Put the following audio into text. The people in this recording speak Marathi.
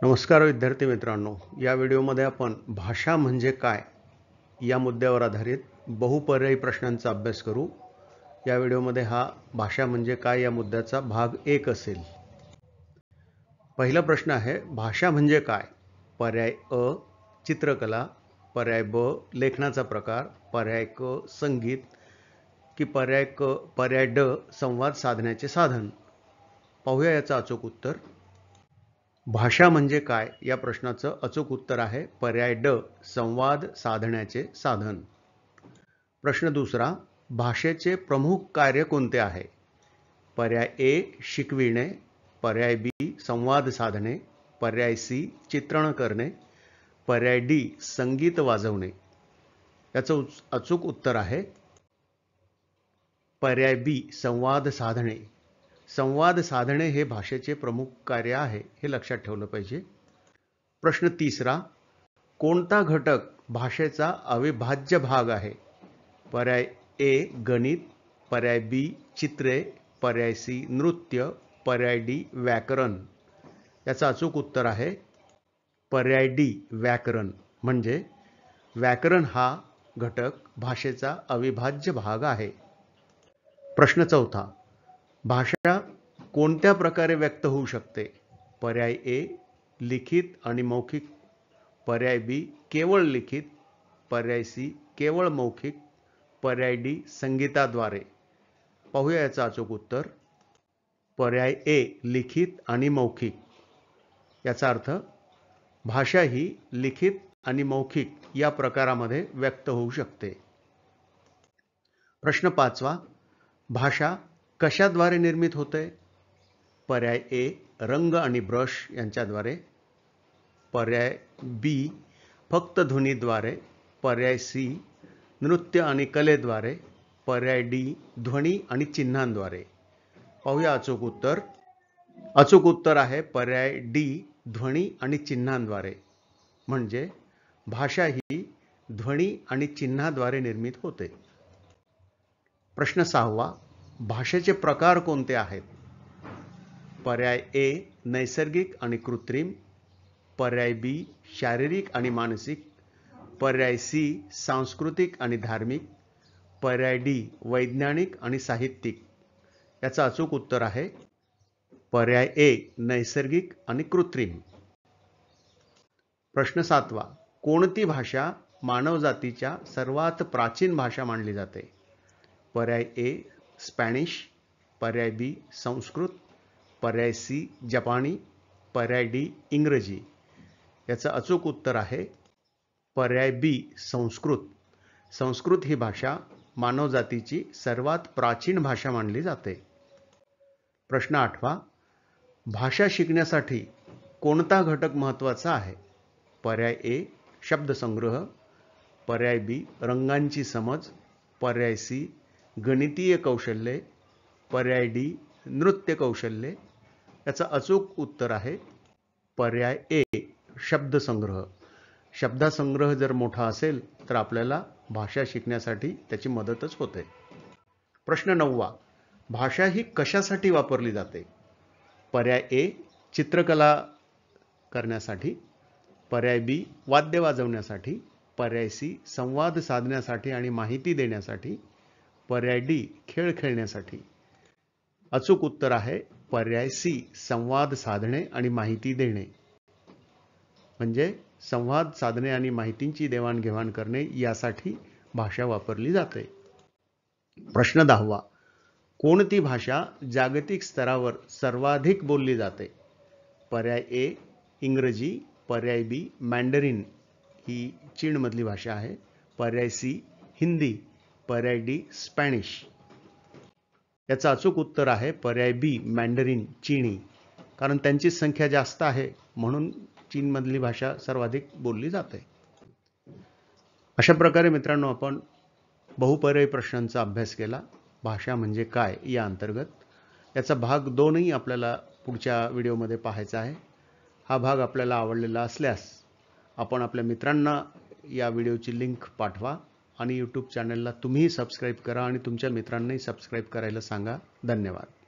नमस्कार विद्यार्थी मित्रांनो, या व्हिडिओमध्ये आपण भाषा म्हणजे काय या मुद्द्यावर आधारित बहुपर्यायी प्रश्नांचा अभ्यास करू। या व्हिडिओमध्ये हा भाषा म्हणजे काय या मुद्द्याचा भाग 1 असेल। पहिला प्रश्न आहे, भाषा म्हणजे काय? पर्याय अ चित्रकला, पर्याय ब लेखनाचा प्रकार, पर्याय क संगीत की पर्याय ड संवाद साधण्याचे साधन। पाहूया याचं अचूक उत्तर। भाषा म्हणजे काय या प्रश्नाचं अचूक उत्तर आहे पर्याय ड संवाद साधण्याचे साधन। प्रश्न दुसरा, भाषेचे प्रमुख कार्य कोणते आहे? पर्याय ए शिकविणे, पर्याय बी संवाद साधणे, पर्याय सी चित्रण करणे, पर्याय डी संगीत वाजवणे। याचं अचूक उत्तर आहे पर्याय बी संवाद साधणे। संवाद साधणे हे भाषेचे प्रमुख कार्य आहे, हे लक्षात ठेवलं पाहिजे। प्रश्न तिसरा, कोणता घटक भाषेचा अविभाज्य भाग आहे? पर्याय ए गणित, पर्याय बी चित्रे, पर्याय सी नृत्य, पर्याय डी व्याकरण। याचं अचूक उत्तर आहे पर्याय डी व्याकरण। म्हणजे व्याकरण हा घटक भाषेचा अविभाज्य भाग आहे। प्रश्न चौथा, भाषा कोणत्या प्रकारे व्यक्त होऊ शकते? पर्याय ए लिखित आणि मौखिक, पर्याय बी केवळ लिखित, पर्याय सी केवळ मौखिक, पर्याय डी संगीताद्वारे। पाहूया याचं अचूक उत्तर। पर्याय ए लिखित आणि मौखिक। याचा अर्थ भाषा ही लिखित आणि मौखिक या प्रकारामध्ये व्यक्त होऊ शकते। प्रश्न पाचवा, भाषा कशाद्वारे निर्मित होते? पर्याय ए रंग आणि ब्रश यांच्याद्वारे, पर्याय बी फक्त ध्वनीद्वारे, पर्याय सी नृत्य आणि कलेद्वारे, पर्याय डी ध्वनी आणि चिन्हांद्वारे। पाहूया अचूक उत्तर। अचूक उत्तर आहे पर्याय डी ध्वनी आणि चिन्हांद्वारे। म्हणजे भाषा ही ध्वनी आणि चिन्हाद्वारे निर्मित होते। प्रश्न सहावा, भाषेचे प्रकार कोणते आहेत? पर्याय ए नैसर्गिक आणि कृत्रिम, पर्याय बी शारीरिक आणि मानसिक, पर्याय सी सांस्कृतिक आणि धार्मिक, पर्याय डी वैज्ञानिक आणि साहित्यिक। याचं अचूक उत्तर आहे पर्याय ए नैसर्गिक आणि कृत्रिम। प्रश्न सातवा, कोणती भाषा मानवजातीच्या सर्वात प्राचीन भाषा मानली जाते? पर्याय ए स्पॅनिश, पर्याय बी संस्कृत, पर्याय सी जपानी, पर्याय डी इंग्रजी। याचं अचूक उत्तर आहे पर्याय बी संस्कृत। संस्कृत ही भाषा मानवजातीची सर्वात प्राचीन भाषा मानली जाते। प्रश्न आठवा, भाषा शिकण्यासाठी कोणता घटक महत्त्वाचा आहे? पर्याय ए शब्दसंग्रह, पर्याय बी रंगांची समज, पर्याय सी गणितीय कौशल्ये, पर्याय डी नृत्य कौशल्ये। याचं अचूक उत्तर आहे पर्याय ए शब्दसंग्रह। शब्दसंग्रह जर मोठा असेल तर आपल्याला भाषा शिकण्यासाठी त्याची मदतच होते। प्रश्न नववा, भाषा ही कशासाठी वापरली जाते? पर्याय ए चित्रकला करण्यासाठी, पर्याय बी वाद्य वाजवण्यासाठी, पर्याय सी संवाद साधण्यासाठी आणि माहिती देण्यासाठी, पर्याय डी खेळ खेळण्यासाठी। अचूक उत्तर आहे पर्याय सी संवाद साधणे आणि माहिती देणे। म्हणजे संवाद साधणे आणि माहितींची देवाणघेवाण करणे यासाठी भाषा वापरली जाते। प्रश्न दहावा, कोणती भाषा जागतिक स्तरावर सर्वाधिक बोलली जाते? पर्याय ए इंग्रजी, पर्याय बी मॅन्डरिन ही चीनमधली भाषा आहे, पर्याय सी हिंदी, पर्याय डी स्पॅनिश। याचं अचूक उत्तर आहे पर्याय बी मॅन्डरिन चीनी। कारण त्यांची संख्या जास्त आहे म्हणून चीनमधली भाषा सर्वाधिक बोलली जाते। अशा प्रकारे मित्रांनो आपण बहुपर्यायी प्रश्नांचा अभ्यास केला भाषा म्हणजे काय या अंतर्गत। याचा भाग 2ही आपल्याला पुढच्या व्हिडिओमध्ये पाहायचा आहे। हा भाग आपल्याला आवडलेला असल्यास आपण आपल्या मित्रांना या व्हिडिओची लिंक पाठवा आणि YouTube चॅनलला तुम्हीही सबस्क्राईब करा आणि तुमच्या मित्रांनाही सबस्क्राईब करायला सांगा। धन्यवाद।